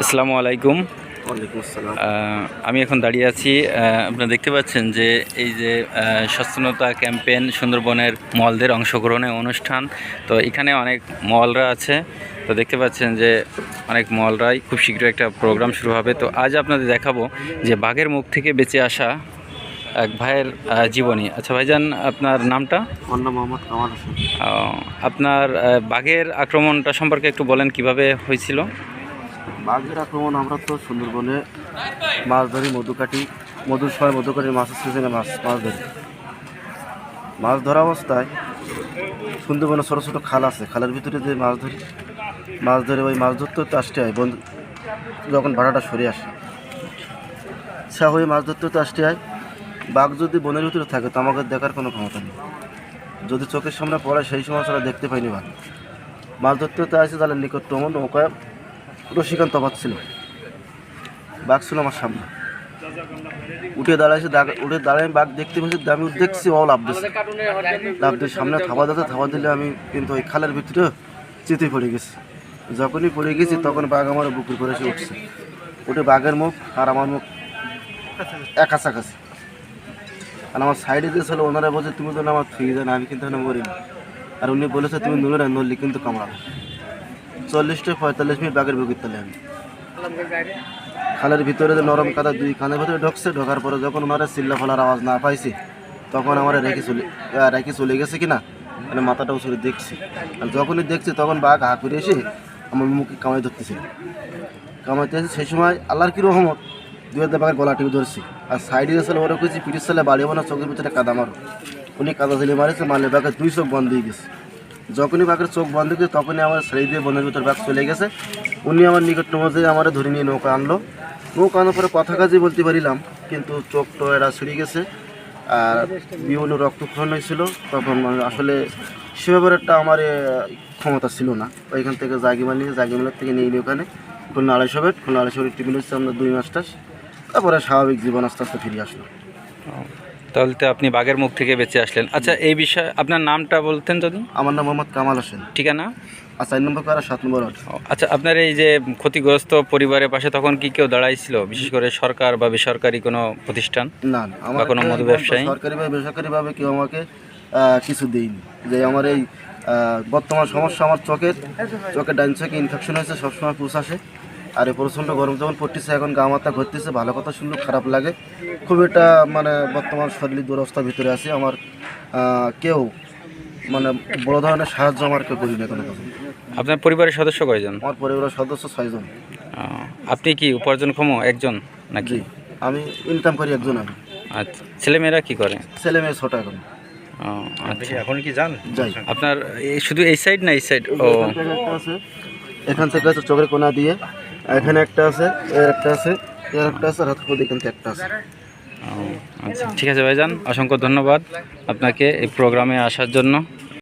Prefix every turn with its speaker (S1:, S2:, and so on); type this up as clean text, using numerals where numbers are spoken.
S1: আসসালামু আলাইকুম।
S2: ওয়ালাইকুম আসসালাম।
S1: আমি এখন দাঁড়িয়ে আছি। আপনারা দেখতে পাচ্ছেন যে এই যে সচেতনতা ক্যাম্পেইন সুন্দরবনের মলদের অংশগ্রহণের অনুষ্ঠান। তো এখানে অনেক মলরা আছে। তো দেখতে পাচ্ছেন যে অনেক মলরাই খুব শীঘ্রই একটা প্রোগ্রাম শুরু হবে। তো আজ আপনাদের দেখাবো যে বাঘের মুখ থেকে বেঁচে আসা এক ভাইয়ের জীবনী। আচ্ছা ভাইজান, আপনার নামটা?
S2: আমার নাম মোহাম্মদ কামাল হোসেন।
S1: আপনার বাঘের আক্রমণটা সম্পর্কে একটু বলেন, কিভাবে হয়েছিল?
S2: বাঘের আক্রমণ, আমরা তো সুন্দরবনে মাছ ধরি, মধু কাটি, মধুর সময় মধু কাটি, মাছের সিজনে মাছ ধরি। মাছ ধরা অবস্থায় সুন্দরবনে ছোটো ছোটো খাল আছে, খালের ভিতরে যে মাছ ধরে ওই মাছ ধরতে হতে আসতে হয় বন্ধু, যখন ভাড়াটা সরে আসে সে হয়ে মাছ ধরতে হতে আসতে হয়। বাঘ যদি বনের ভিতরে থাকে তো আমাকে দেখার কোনো ক্ষমতা নেই, যদি চোখের সামনে পড়ে সেই সময় সেটা দেখতে পাইনি। বাঘ মাছ ধরতে হতে আসে তাহলে নিকট আমার নৌকায় রশিকান্ত পাচ্ছিল, বাঘ ছিল আমার সামনে, উঠে দাঁড়ায় বাঘ দেখতে পেয়েছি, আমি দেখছি ও লাভ দিয়ে সামনে থাবা দিলে আমি কিন্তু ওই খালের ভিতরে চিতে পড়ে গেছি। যখনই পড়ে গেছি তখন বাঘ আমার বুকুর করে এসে উঠে বাঘের মুখ আর আমার মুখ কাছাকাছি। আর আমার সাইডে যে ছিল ওনারা বলছে তুমি তো আমার ফ্রি দেন, আমি কিন্তু মরি না। আর উনি বলেছে তুমি নড়লি কিন্তু কামড়াবে। 40-45 মিনিট বাঘের বুকের তলে আমি খালের ভিতরে যে নরম কাদা দুই কানের ভিতরে ঢোকার পরে যখন ওনারা চিল্লা ফলার আওয়াজ না পাইছি তখন আমার রেখে চলে গেছে কিনা মানে মাথাটা উঁচুরে দেখছি। আর যখনই দেখছি তখন বাঘ হা করে এসে আমার মুখে কামাই ধরতেছে সেই সময় আল্লাহর কি রহমত দুই হাতে বাঘের গলা টিপে ধরছি। আর সাইডে ছিল ওরা কিছু পিটির সালে বাড়ি না, চোখের ভিতরে কাদা মারো, উনি কাদা ঝেলে মারেছে, মারলে বাঘের 2 চোখ বন্ধ হয়ে গেছে। যখনই বাঘের চোখ বন্ধ গেছে তখনই আমার ছেড়ে দিয়ে বনের ভিতর বাঘ চলে গেছে। উনি আমার নিকট মধ্যে আমার ধরে নিয়ে নৌকা আনলো। নৌকা আনার পরে কথা কাজে বলতে পারিলাম, কিন্তু চোখ তো এরা ছিঁড়ে গেছে আর বিভিন্ন রক্তক্ষরণ হয়েছিল। তখন আসলে সে ব্যাপারে একটা আমার ক্ষমতা ছিল না। ওইখান থেকে জাগিমালের থেকে নিয়ে ওখানে Khulna 250 bed, Khulna 250 bed treatment হচ্ছে আমরা 2 মাস টাস। তারপরে স্বাভাবিক জীবন আস্তে আস্তে ফিরে আসলো।
S1: তাহলে তো আপনি বাঘের মুখ থেকে বেঁচে আসলেন। আচ্ছা, এই বিষয়ে আপনার নামটা বলতেন যদি?
S2: আমার নাম মোহাম্মদ কামাল হোসেন।
S1: ঠিকানা?
S2: 4 নম্বর কারা 7 নম্বর ওয়ার্ড।
S1: আচ্ছা, আপনার এই যে ক্ষতিগ্রস্ত পরিবারের পাশে তখন কি কেউ দাঁড়াইছিল, বিশেষ করে সরকার বা বেসরকারি কোনো প্রতিষ্ঠান
S2: না
S1: বা কোনো মধু ব্যবসায়ী?
S2: সরকারিভাবে বেসরকারিভাবে কেউ আমাকে কিছু দেয়নি। যে আমার এই বর্তমান সমস্যা, আমার চোখের ডাইন চোখে ইনফেকশন হয়েছে, সবসময় পুষ আসে। আর এই প্রচণ্ড গরম যখন পড়তেছে, এখন গা মাথা ঘুরতেছে, ভালো কথা শুনলে খারাপ লাগে। খুব একটা মানে বর্তমান শরীরের দুরবস্থার ভিতরে আছে। আমার কেউ মানে বড় ধরনের সাহায্য আমার কেউ করি না কোনো কথা।
S1: আপনার পরিবারের সদস্য কয়জন?
S2: আমার পরিবারের সদস্য 6 জন।
S1: আপনি কি উপার্জনক্ষম একজন নাকি?
S2: আমি ইনকাম করি একজন। আমি
S1: আচ্ছা, ছেলেমেয়েরা কি করে?
S2: ছেলে মেয়ে ছোট এখন।
S1: আচ্ছা,
S2: এখন কি যান যাই
S1: আপনার শুধু এই সাইড না এই সাইড? ও,
S2: এখান থেকে আছে চোখের কোনা দিয়ে, এখানে একটা আছে, এর একটা আছে, এর একটা আছে, হাত পর্যন্ত এখান থেকে একটা আছে।
S1: আচ্ছা, ঠিক আছে ভাইজান, অসংখ্য ধন্যবাদ আপনাকে এই প্রোগ্রামে আসার জন্য।